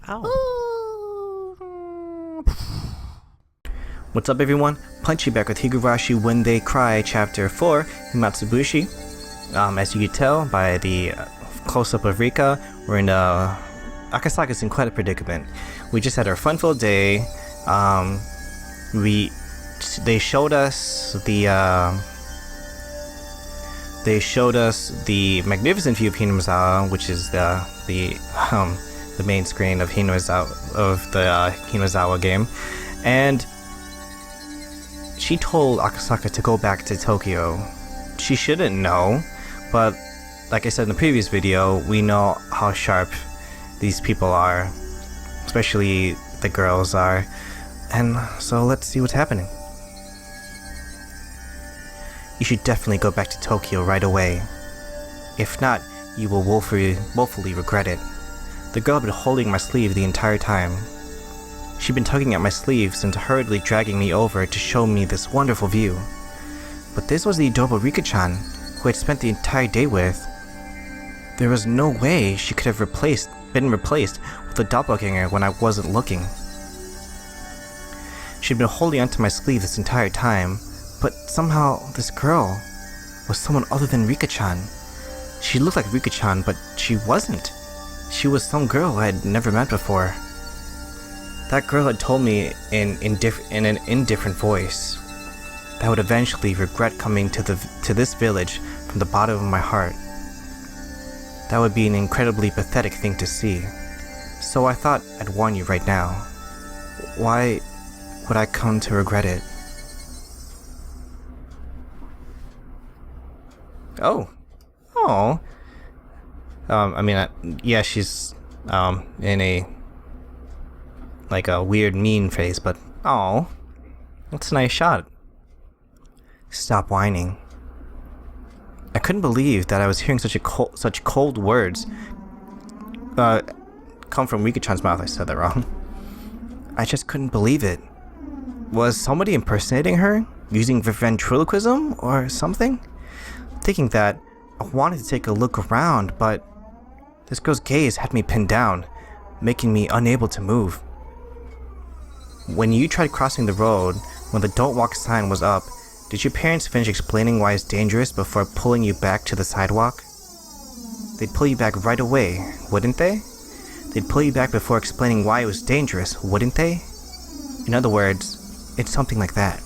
Ow. What's up, everyone? Punchy back with Higurashi When They Cry, Chapter 4, Himatsubushi. As you can tell by the close-up of Rika, we're in Akasaka's in quite a predicament. We just had our fun-filled day. They showed us the magnificent view of Hinazawa, which is the main screen of the Hinazawa game, and she told Akasaka to go back to Tokyo. She shouldn't know, but like I said in the previous video, we know how sharp these people are, especially the girls are, and so let's see what's happening. You should definitely go back to Tokyo right away. If not, you will woefully regret it. The girl had been holding my sleeve the entire time. She'd been tugging at my sleeves and hurriedly dragging me over to show me this wonderful view. But this was the adorable Rika-chan, who I'd spent the entire day with. There was no way she could have been replaced with a doppelganger when I wasn't looking. She'd been holding onto my sleeve this entire time, but somehow this girl was someone other than Rika-chan. She looked like Rika-chan, but she wasn't. She was some girl I had never met before. That girl had told me in an indifferent voice that I would eventually regret coming to this village from the bottom of my heart. That would be an incredibly pathetic thing to see. So I thought I'd warn you right now. Why would I come to regret it? Oh. Yeah, she's in a weird mean face, but that's a nice shot. Stop whining. I couldn't believe that I was hearing such cold words come from Rika-chan's mouth. I said that wrong. I just couldn't believe it. Was somebody impersonating her, using ventriloquism or something? Thinking that, I wanted to take a look around, but this girl's gaze had me pinned down, making me unable to move. When you tried crossing the road, when the don't walk sign was up, did your parents finish explaining why it's dangerous before pulling you back to the sidewalk? They'd pull you back right away, wouldn't they? They'd pull you back before explaining why it was dangerous, wouldn't they? In other words, it's something like that.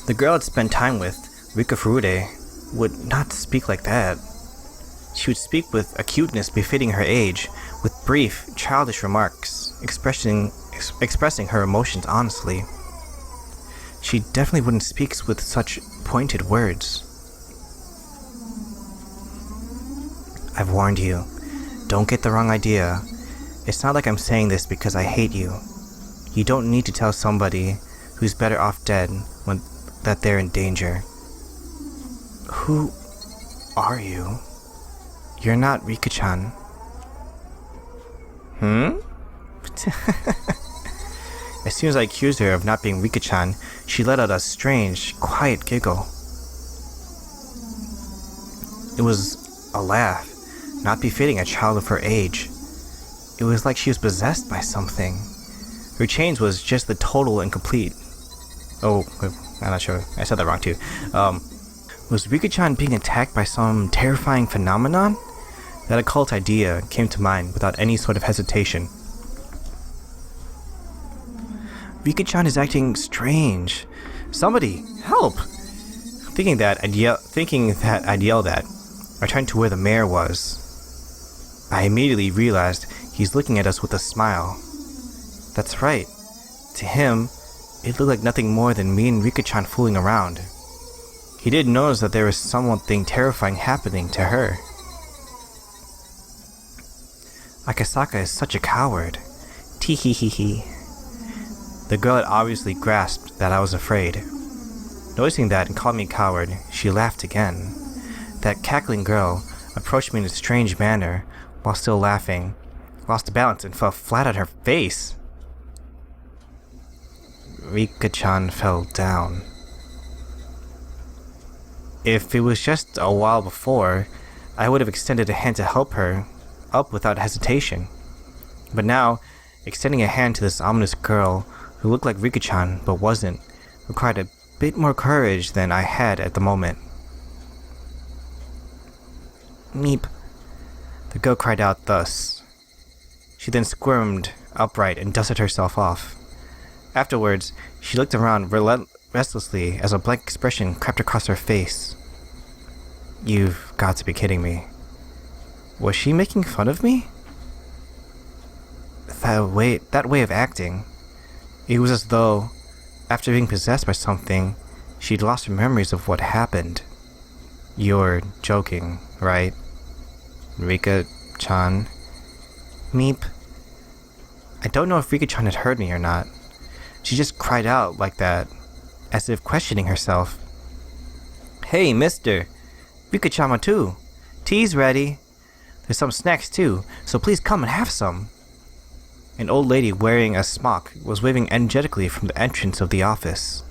The girl I'd spent time with, Rika Furude, would not speak like that. She would speak with acuteness befitting her age, with brief, childish remarks, expressing her emotions honestly. She definitely wouldn't speak with such pointed words. I've warned you. Don't get the wrong idea. It's not like I'm saying this because I hate you. You don't need to tell somebody who's better off dead that they're in danger. Who are you? You're not Rika-chan. As soon as I accused her of not being Rika-chan, she let out a strange, quiet giggle. It was a laugh, not befitting a child of her age. It was like she was possessed by something. Her change was just the total and complete. Oh, I'm not sure. I said that wrong too. Was Rika-chan being attacked by some terrifying phenomenon? That occult idea came to mind without any sort of hesitation. Rika-chan is acting strange. Somebody, help! Thinking that I'd yell that, I turned to where the mayor was. I immediately realized he's looking at us with a smile. That's right. To him, it looked like nothing more than me and Rika-chan fooling around. He did notice that there was something terrifying happening to her. Akasaka is such a coward. Tee-hee-hee-hee. The girl had obviously grasped that I was afraid. Noticing that and calling me a coward, she laughed again. That cackling girl approached me in a strange manner, while still laughing, lost balance and fell flat on her face. Rika-chan fell down. If it was just a while before, I would have extended a hand to help her up without hesitation. But now, extending a hand to this ominous girl who looked like Rika-chan but wasn't, required a bit more courage than I had at the moment. Meep. The girl cried out thus. She then squirmed upright and dusted herself off. Afterwards, she looked around restlessly as a blank expression crept across her face. You've got to be kidding me. Was she making fun of me? That way of acting. It was as though, after being possessed by something, she'd lost her memories of what happened. You're joking, right? Rika-chan? Meep. I don't know if Rika-chan had heard me or not. She just cried out like that, as if questioning herself. Hey, mister! Rika-chan too! Tea's ready! There's some snacks too, so please come and have some! An old lady wearing a smock was waving energetically from the entrance of the office.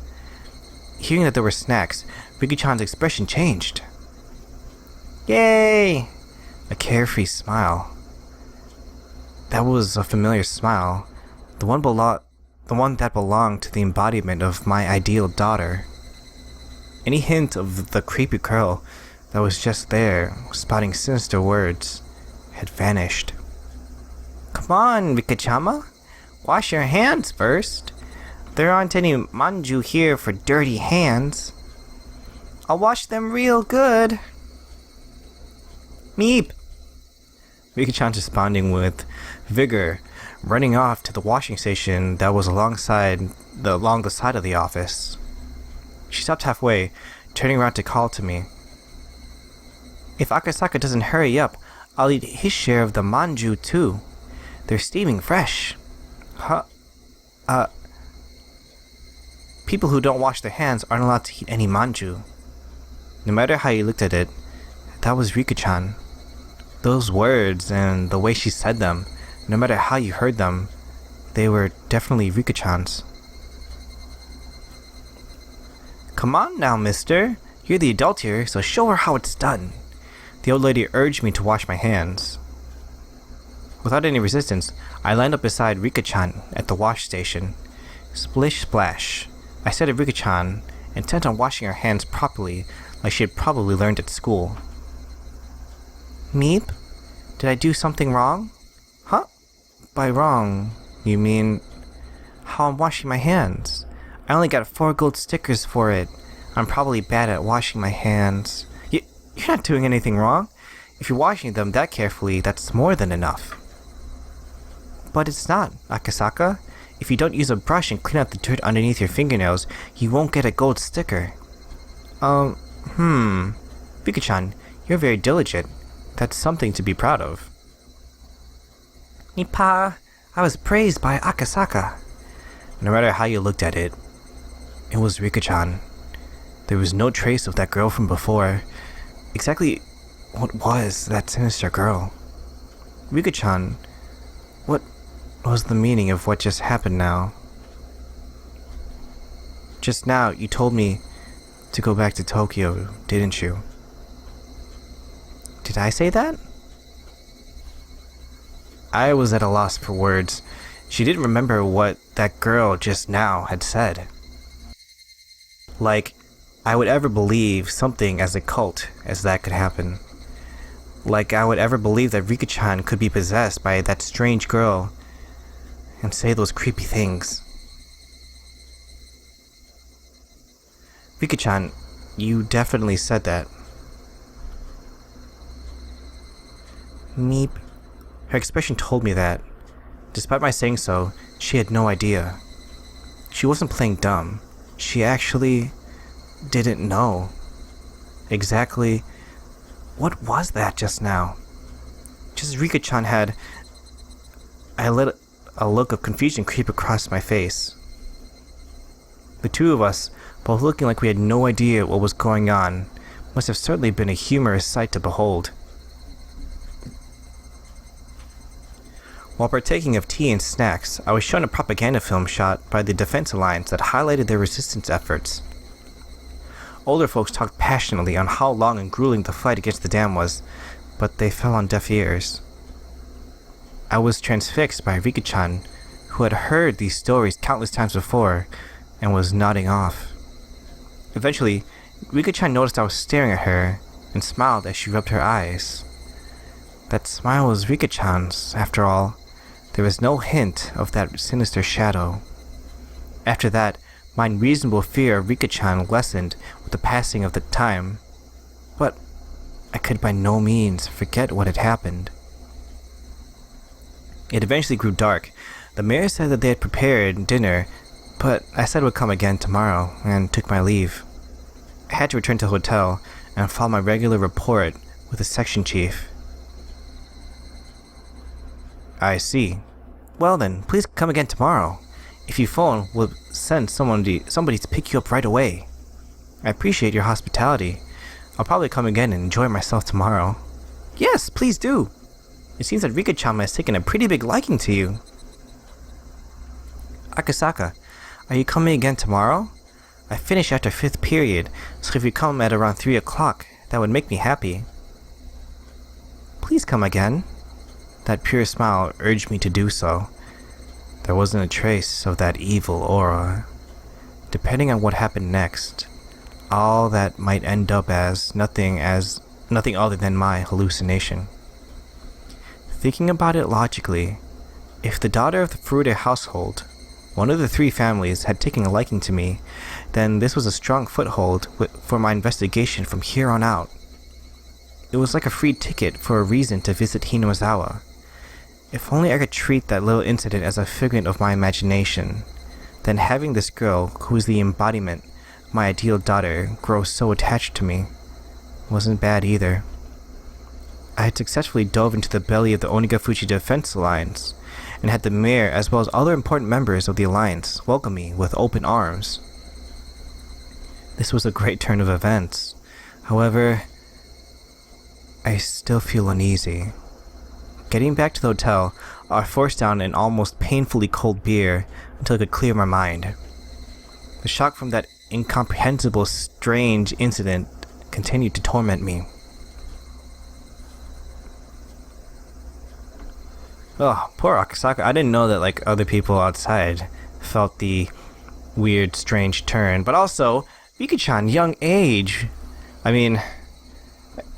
Hearing that there were snacks, Rika-chan's expression changed. Yay! A carefree smile. That was a familiar smile, the one that belonged to the embodiment of my ideal daughter. Any hint of the creepy girl that was just there, spouting sinister words, had vanished. Come on, Rika-chama. Wash your hands first. There aren't any manju here for dirty hands. I'll wash them real good. Meep. Rika-chan's responding with vigor, running off to the washing station that was along the side of the office. She stopped halfway, turning around to call to me. If Akasaka doesn't hurry up, I'll eat his share of the manju too. They're steaming fresh. People who don't wash their hands aren't allowed to eat any manju. No matter how you looked at it, that was Rika-chan. Those words and the way she said them, no matter how you heard them, they were definitely Rika-chan's. Come on now, mister. You're the adult here, so show her how it's done. The old lady urged me to wash my hands. Without any resistance, I lined up beside Rika-chan at the wash station. Splish splash. I said to Rika-chan, intent on washing her hands properly, like she had probably learned at school. Meep? Did I do something wrong? Huh? By wrong, you mean how I'm washing my hands. I only got 4 gold stickers for it. I'm probably bad at washing my hands. You're not doing anything wrong. If you're washing them that carefully, that's more than enough. But it's not, Akasaka. If you don't use a brush and clean out the dirt underneath your fingernails, you won't get a gold sticker. Rika-chan, you're very diligent. That's something to be proud of. Nipa, I was praised by Akasaka. No matter how you looked at it, it was Rika-chan. There was no trace of that girl from before. Exactly what was that sinister girl? Rika-chan, what was the meaning of what just happened now? Just now, you told me to go back to Tokyo, didn't you? Did I say that? I was at a loss for words. She didn't remember what that girl just now had said. Like, I would ever believe something as occult as that could happen. Like I would ever believe that Rika-chan could be possessed by that strange girl and say those creepy things. Rika-chan, you definitely said that. Meep. Her expression told me that, despite my saying so, she had no idea. She wasn't playing dumb. She actually didn't know. Exactly what was that just now? Just as Rika-chan had, I let a look of confusion creep across my face. The two of us, both looking like we had no idea what was going on, must have certainly been a humorous sight to behold. While partaking of tea and snacks, I was shown a propaganda film shot by the Defense Alliance that highlighted their resistance efforts. Older folks talked passionately on how long and grueling the fight against the dam was, but they fell on deaf ears. I was transfixed by Rika-chan, who had heard these stories countless times before and was nodding off. Eventually, Rika-chan noticed I was staring at her and smiled as she rubbed her eyes. That smile was Rika-chan's, after all. There was no hint of that sinister shadow. After that, my unreasonable fear of Rika-chan lessened with the passing of the time, but I could by no means forget what had happened. It eventually grew dark. The mayor said that they had prepared dinner, but I said I would come again tomorrow, and took my leave. I had to return to the hotel and follow my regular report with the section chief. I see. Well then, please come again tomorrow. If you phone, we'll send somebody to pick you up right away. I appreciate your hospitality. I'll probably come again and enjoy myself tomorrow. Yes, please do. It seems that Rika-chan has taken a pretty big liking to you. Akasaka, are you coming again tomorrow? I finish after 5th period, so if you come at around 3 o'clock, that would make me happy. Please come again. That pure smile urged me to do so. There wasn't a trace of that evil aura. Depending on what happened next, all that might end up as nothing other than my hallucination. Thinking about it logically, if the daughter of the Furude household, one of the 3 families, had taken a liking to me, then this was a strong foothold for my investigation from here on out. It was like a free ticket for a reason to visit Hinozawa. If only I could treat that little incident as a figment of my imagination, then having this girl, who is the embodiment of my ideal daughter, grow so attached to me wasn't bad either. I had successfully dove into the belly of the Onigafuchi Defense Alliance, and had the mayor as well as other important members of the alliance welcome me with open arms. This was a great turn of events. However, I still feel uneasy. Getting back to the hotel, I forced down an almost painfully cold beer until I could clear my mind. The shock from that incomprehensible, strange incident continued to torment me. Oh, poor Akasaka. I didn't know that other people outside felt the weird, strange turn. But also, Rika-chan, young age. I mean,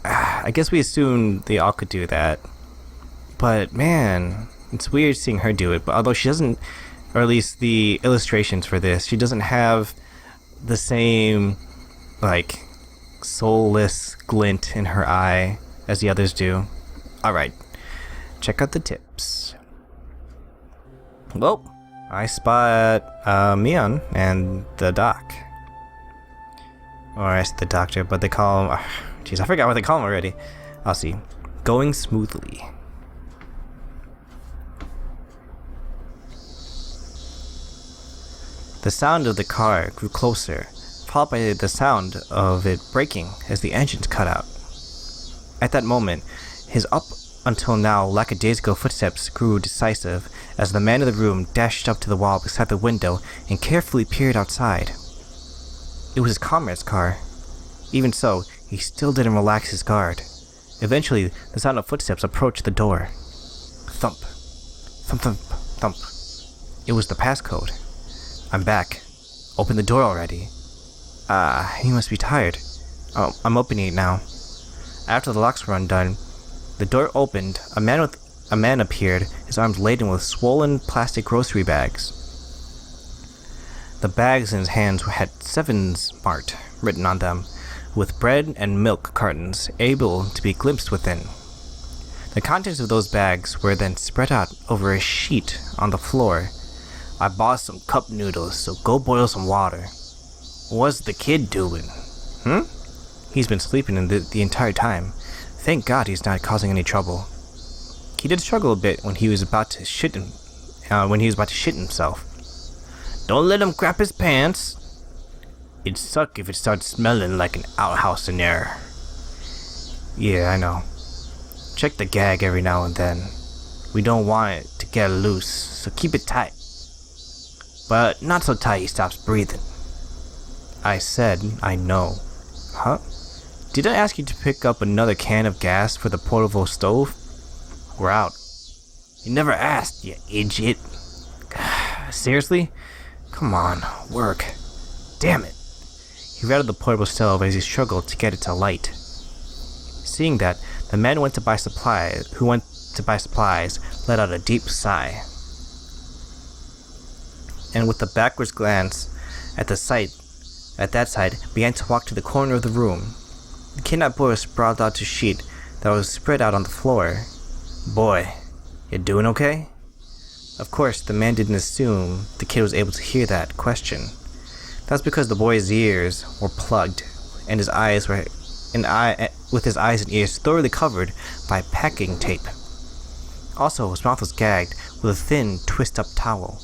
I guess we assumed they all could do that. But man, it's weird seeing her do it. But although she doesn't, or at least the illustrations for this, she doesn't have the same, soulless glint in her eye as the others do. Alright, check out the tips. Well, I spot Mion and the doc. Or I said the doctor, but they call him... Jeez, I forgot what they call him already. I'll see. Going smoothly. The sound of the car grew closer, followed by the sound of it braking as the engines cut out. At that moment, his up until now lackadaisical footsteps grew decisive as the man in the room dashed up to the wall beside the window and carefully peered outside. It was his comrade's car. Even so, he still didn't relax his guard. Eventually, the sound of footsteps approached the door. Thump. Thump, thump, thump. It was the passcode. I'm back. Open the door already. He must be tired. Oh, I'm opening it now. After the locks were undone, the door opened. A man appeared, his arms laden with swollen plastic grocery bags. The bags in his hands had Sevens marked written on them, with bread and milk cartons able to be glimpsed within. The contents of those bags were then spread out over a sheet on the floor. I bought some cup noodles, so go boil some water. What's the kid doing? He's been sleeping the entire time. Thank God he's not causing any trouble. He did struggle a bit when he was about to shit himself. Don't let him crap his pants. It'd suck if it starts smelling like an outhouse in there. Yeah, I know. Check the gag every now and then. We don't want it to get loose, so keep it tight. But not so tight he stops breathing. I said, I know. Huh? Did I ask you to pick up another can of gas for the portable stove? We're out. You never asked, you idiot. Seriously? Come on, work. Damn it. He rattled the portable stove as he struggled to get it to light. Seeing that, the man who went to buy supplies let out a deep sigh. And with a backwards glance at that sight, began to walk to the corner of the room. The kidnapped boy was sprawled out to a sheet that was spread out on the floor. Boy, you doing okay? Of course, the man didn't assume the kid was able to hear that question. That's because the boy's ears were plugged, and with his eyes and ears thoroughly covered by packing tape. Also, his mouth was gagged with a thin, twist-up towel.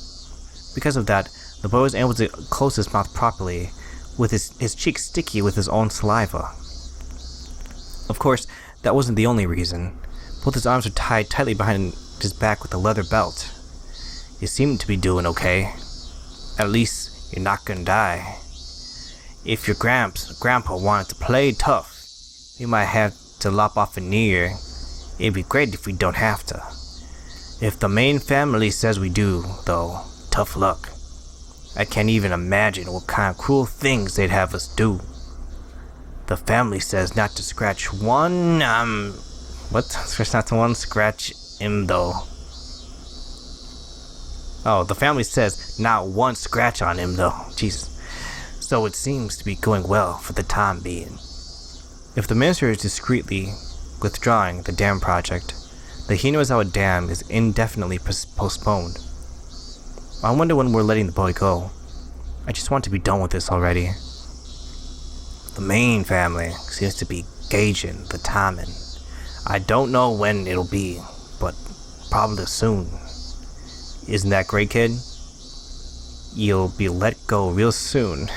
Because of that, the boy was able to close his mouth properly, with his cheeks sticky with his own saliva. Of course, that wasn't the only reason. Both his arms were tied tightly behind his back with a leather belt. You seem to be doing okay. At least, you're not gonna die. If your grandpa wanted to play tough, we might have to lop off an ear. It'd be great if we don't have to. If the main family says we do, though, tough luck. I can't even imagine what kind of cruel things they'd have us do. The family says not to scratch one, scratch him though. Oh, the family says not one scratch on him though. Jesus. So it seems to be going well for the time being. If the minister is discreetly withdrawing the dam project, the Higurashi dam is indefinitely postponed. I wonder when we're letting the boy go. I just want to be done with this already. The main family seems to be gauging the timing. I don't know when it'll be, but probably soon. Isn't that great, kid? You'll be let go real soon.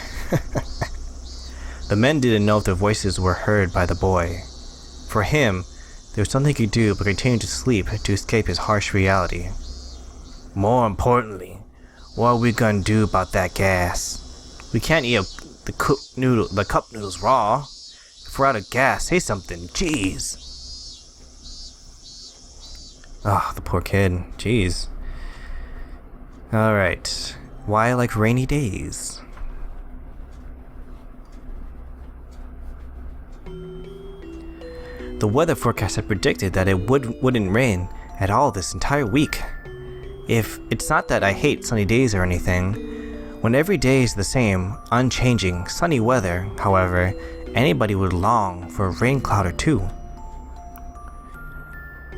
The men didn't know if their voices were heard by the boy. For him, there was nothing he could do but continue to sleep to escape his harsh reality. More importantly, what are we gonna do about that gas? We can't eat the cup noodles raw. If we're out of gas, say something. Jeez. Ah, the poor kid. Jeez. Alright. Why I like rainy days? The weather forecast had predicted that it wouldn't rain at all this entire week. If it's not that I hate sunny days or anything, when every day is the same, unchanging, sunny weather, however, anybody would long for a rain cloud or two.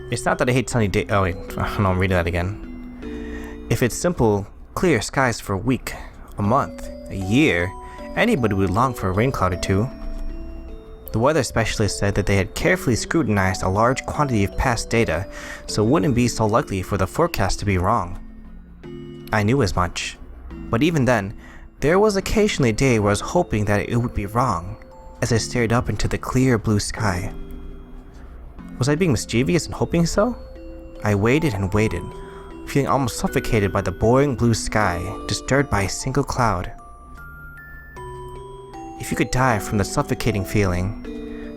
It's not that I hate sunny days. Oh wait, no, I'm reading that again. If it's simple, clear skies for a week, a month, a year, anybody would long for a rain cloud or two. The weather specialist said that they had carefully scrutinized a large quantity of past data, so it wouldn't be so likely for the forecast to be wrong. I knew as much, but even then, there was occasionally a day where I was hoping that it would be wrong, as I stared up into the clear blue sky. Was I being mischievous and hoping so? I waited and waited, feeling almost suffocated by the boring blue sky, disturbed by a single cloud. If you could die from the suffocating feeling,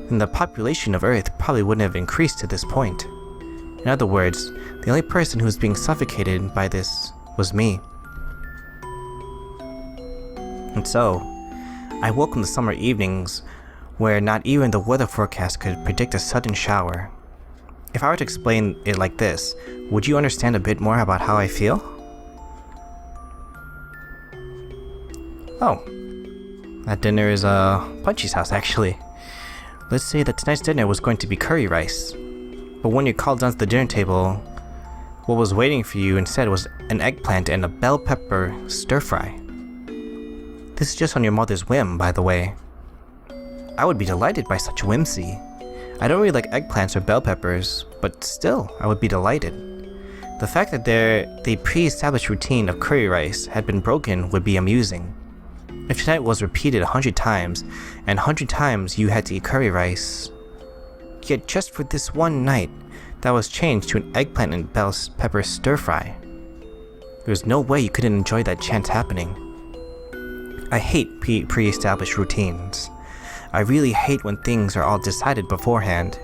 then the population of Earth probably wouldn't have increased to this point. In other words, the only person who was being suffocated by this was me. And so, I welcomed the summer evenings where not even the weather forecast could predict a sudden shower. If I were to explain it like this, would you understand a bit more about how I feel? Oh. That dinner is Punchy's house, actually. Let's say that tonight's dinner was going to be curry rice. But when you called down to the dinner table, what was waiting for you instead was an eggplant and a bell pepper stir-fry. This is just on your mother's whim, by the way. I would be delighted by such whimsy. I don't really like eggplants or bell peppers, but still, I would be delighted. The fact that the pre-established routine of curry rice had been broken would be amusing. If tonight was repeated 100 times, and 100 times you had to eat curry rice, yet just for this one night, that was changed to an eggplant and bell pepper stir-fry. There's no way you couldn't enjoy that chance happening. I hate pre-established routines. I really hate when things are all decided beforehand.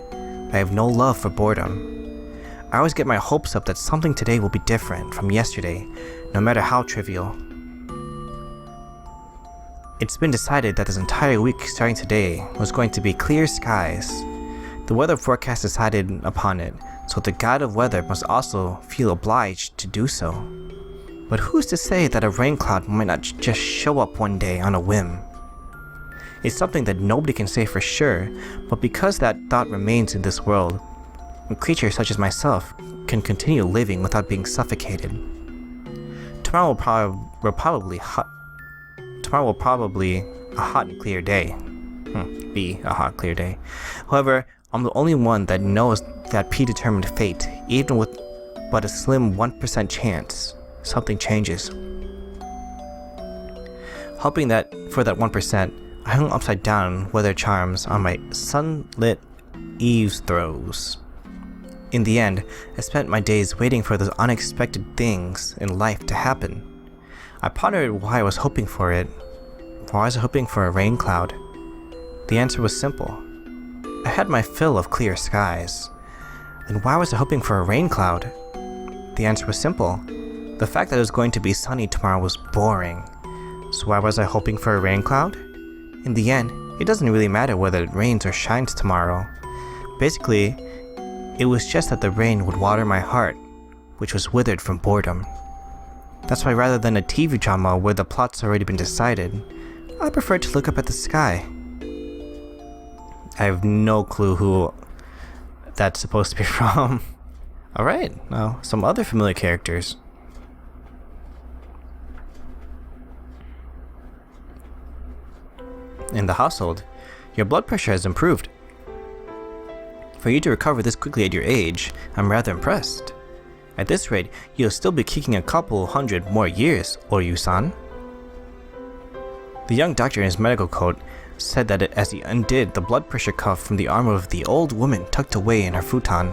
I have no love for boredom. I always get my hopes up that something today will be different from yesterday, no matter how trivial. It's been decided that this entire week starting today was going to be clear skies. The weather forecast decided upon it, so the god of weather must also feel obliged to do so. But who's to say that a rain cloud might not just show up one day on a whim? It's something that nobody can say for sure, but because that thought remains in this world, a creature such as myself can continue living without being suffocated. Tomorrow will probably a hot and clear day. Be a hot, clear day. However, I'm the only one that knows that predetermined fate, even with but a slim 1% chance, something changes. Hoping that for that 1%, I hung upside down weather charms on my sunlit eaves throws. In the end, I spent my days waiting for those unexpected things in life to happen. I pondered why I was hoping for it. Why was I hoping for a rain cloud? The answer was simple. I had my fill of clear skies. Then why was I hoping for a rain cloud? The answer was simple. The fact that it was going to be sunny tomorrow was boring. So why was I hoping for a rain cloud? In the end, it doesn't really matter whether it rains or shines tomorrow. Basically, it was just that the rain would water my heart, which was withered from boredom. That's why rather than a TV drama where the plot's already been decided, I prefer to look up at the sky. I have no clue who that's supposed to be from. Alright, now some other familiar characters. In the household, your blood pressure has improved. For you to recover this quickly at your age, I'm rather impressed. At this rate, you'll still be kicking a couple hundred more years, Oryou-san. The young doctor in his medical coat said that as he undid the blood pressure cuff from the arm of the old woman tucked away in her futon.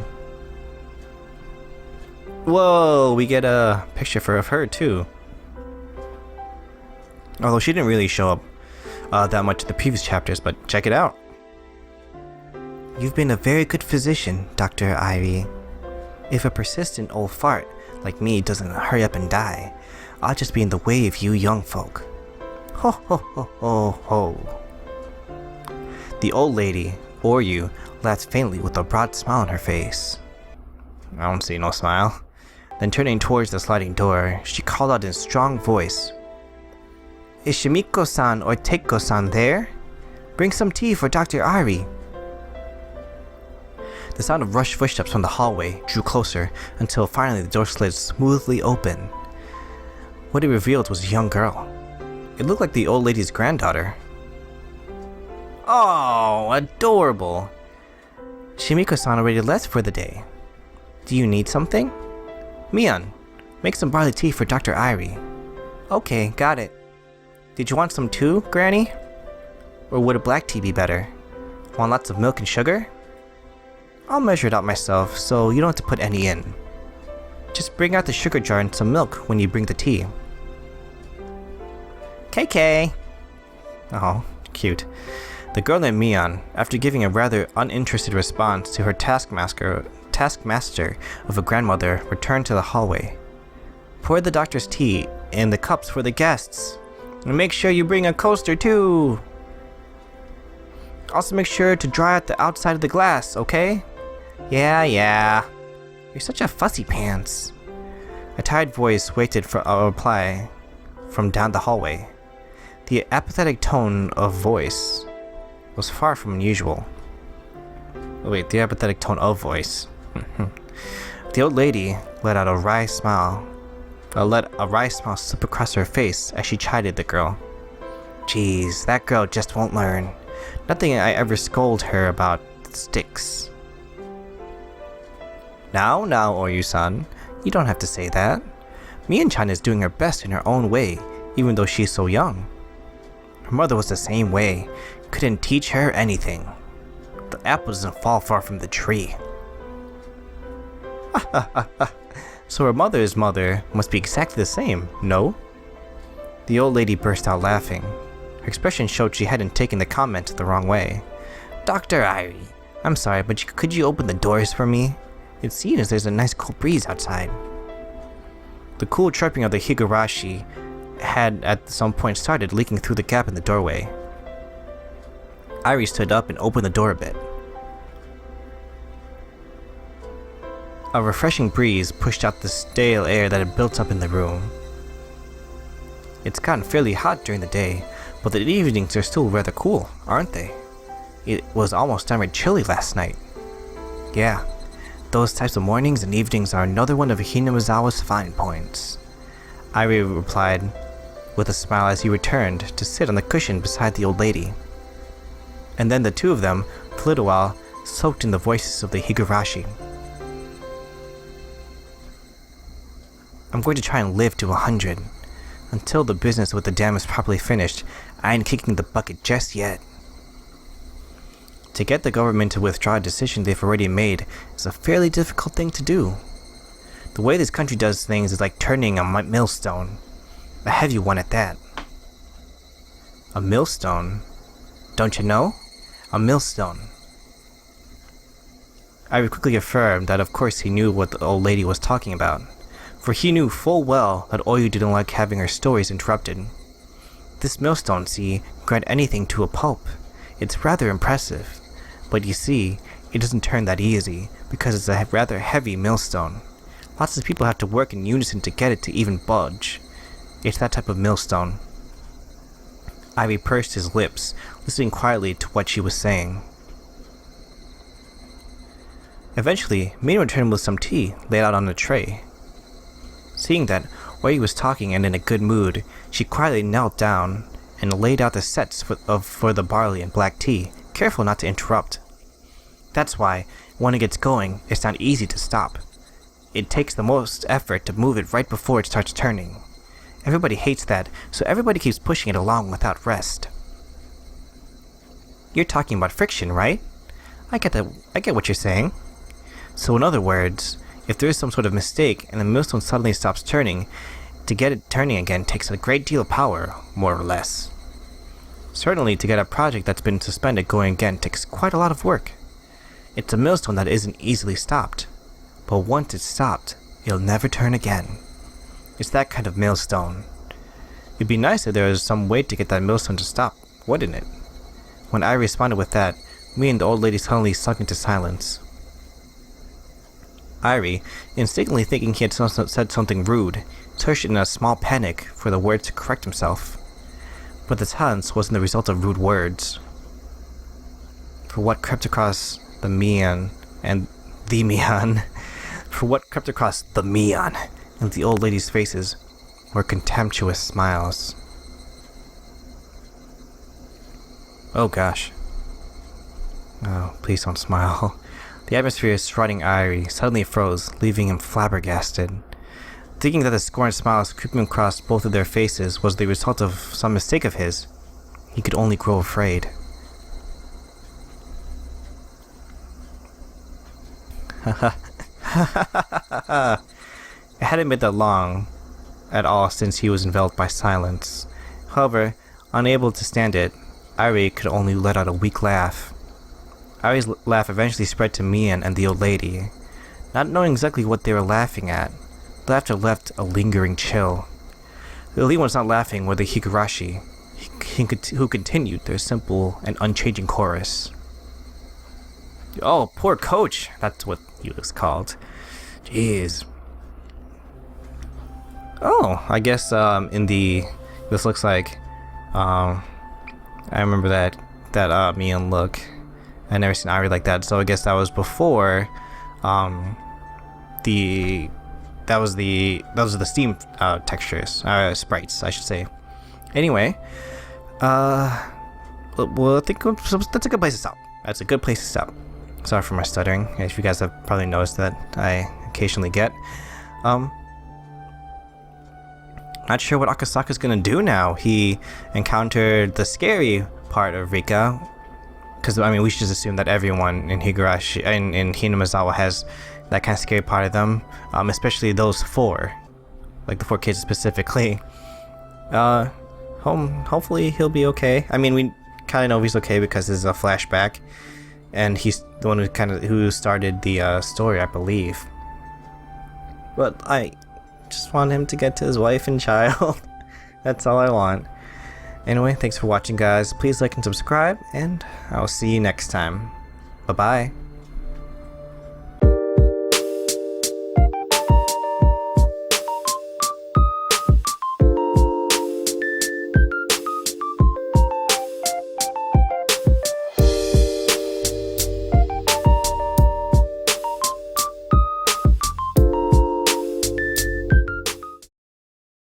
Whoa, we get a picture of her too. Although she didn't really show up that much in the previous chapters, but check it out. You've been a very good physician, Dr. Ivy. If a persistent old fart like me doesn't hurry up and die, I'll just be in the way of you young folk. Ho ho ho ho ho. The old lady, Oryou, laughed faintly with a broad smile on her face. I don't see no smile. Then turning towards the sliding door, she called out in a strong voice. Is Shimiko-san or Teiko-san there? Bring some tea for Dr. Ari. The sound of rushed footsteps from the hallway drew closer until finally the door slid smoothly open. What it revealed was a young girl. It looked like the old lady's granddaughter. Oh, adorable. Shimiko-san already left for the day. Do you need something? Mion, make some barley tea for Dr. Irie. Okay, got it. Did you want some too, Granny? Or would a black tea be better? Want lots of milk and sugar? I'll measure it out myself, so you don't have to put any in. Just bring out the sugar jar and some milk when you bring the tea. KK! Oh, cute. The girl named Mion, after giving a rather uninterested response to her taskmaster of a grandmother, returned to the hallway. Pour the doctor's tea in the cups for the guests. And make sure you bring a coaster too. Also make sure to dry out the outside of the glass, okay? Yeah. You're such a fussy pants. A tired voice waited for a reply from down the hallway. The apathetic tone of voice was far from unusual. The apathetic tone of voice. The old lady let out a wry smile. Let a wry smile slip across her face as she chided the girl. Geez, that girl just won't learn. Nothing I ever scold her about sticks. Now, Oryou-san, you don't have to say that. Mion-chan is doing her best in her own way, even though she's so young. Her mother was the same way. Couldn't teach her anything. The apple doesn't fall far from the tree. So her mother's mother must be exactly the same, no? The old lady burst out laughing. Her expression showed she hadn't taken the comment the wrong way. Dr. Irie, I'm sorry, but could you open the doors for me? It seems there's a nice cool breeze outside. The cool chirping of the Higurashi had at some point started leaking through the gap in the doorway. Irie stood up and opened the door a bit. A refreshing breeze pushed out the stale air that had built up in the room. It's gotten fairly hot during the day, but the evenings are still rather cool, aren't they? It was almost downright chilly last night. Yeah, those types of mornings and evenings are another one of Hinamizawa's fine points. Irie replied with a smile as he returned to sit on the cushion beside the old lady. And then the two of them, for a little while, soaked in the voices of the Higurashi. I'm going to try and live to 100. Until the business with the dam is properly finished, I ain't kicking the bucket just yet. To get the government to withdraw a decision they've already made is a fairly difficult thing to do. The way this country does things is like turning a millstone. A heavy one at that. A millstone? Don't you know? A millstone. I quickly affirmed that of course he knew what the old lady was talking about, for he knew full well that Oryou didn't like having her stories interrupted. This millstone, see, grind anything to a pulp. It's rather impressive, but you see, it doesn't turn that easy, because it's a rather heavy millstone. Lots of people have to work in unison to get it to even budge. It's that type of millstone. Irie pursed his lips, listening quietly to what she was saying. Eventually, Mion returned with some tea laid out on a tray. Seeing that Oryou was talking and in a good mood, she quietly knelt down and laid out the sets for the barley and black tea, careful not to interrupt. That's why, when it gets going, it's not easy to stop. It takes the most effort to move it right before it starts turning. Everybody hates that, so everybody keeps pushing it along without rest. You're talking about friction, right? I get what you're saying. So in other words, if there is some sort of mistake and the millstone suddenly stops turning, to get it turning again takes a great deal of power, more or less. Certainly, to get a project that's been suspended going again takes quite a lot of work. It's a millstone that isn't easily stopped, but once it's stopped, it'll never turn again. It's that kind of millstone. It'd be nice if there was some way to get that millstone to stop, wouldn't it? When I responded with that, me and the old lady suddenly sunk into silence. Irie, instinctively thinking he had said something rude, searched in a small panic for the words to correct himself. But the silence wasn't the result of rude words. For what crept across the mion and the mion, and the old lady's faces were contemptuous smiles. Oh gosh. Oh, please don't smile. The atmosphere surrounding Irie suddenly froze, leaving him flabbergasted. Thinking that the scorned smiles creeping across both of their faces was the result of some mistake of his, he could only grow afraid. It hadn't been that long at all since he was enveloped by silence. However, unable to stand it, Irie could only let out a weak laugh. Irie's laugh eventually spread to Mion and the old lady. Not knowing exactly what they were laughing at, the laughter left a lingering chill. The only ones not laughing were the Higurashi, who continued their simple and unchanging chorus. Oh, poor coach! That's what he was called. Jeez. Oh, I guess this looks like I remember that Mion look. I never seen Irie like that, so I guess that was before those are the Steam textures, sprites, I should say. Anyway, well, I think that's a good place to stop. That's a good place to stop. Sorry for my stuttering, if you guys have probably noticed that I occasionally get. Not sure what Akasaka's gonna do now. He encountered the scary part of Rika, because I mean we should just assume that everyone in Higurashi in Hinamizawa has that kind of scary part of them, especially those four, like the four kids specifically. Hopefully he'll be okay. I mean, we kind of know he's okay because this is a flashback, and he's the one who started the story, I believe. But I just want him to get to his wife and child. That's all I want. Anyway, thanks for watching, guys. Please like and subscribe, and I'll see you next time. Bye-bye.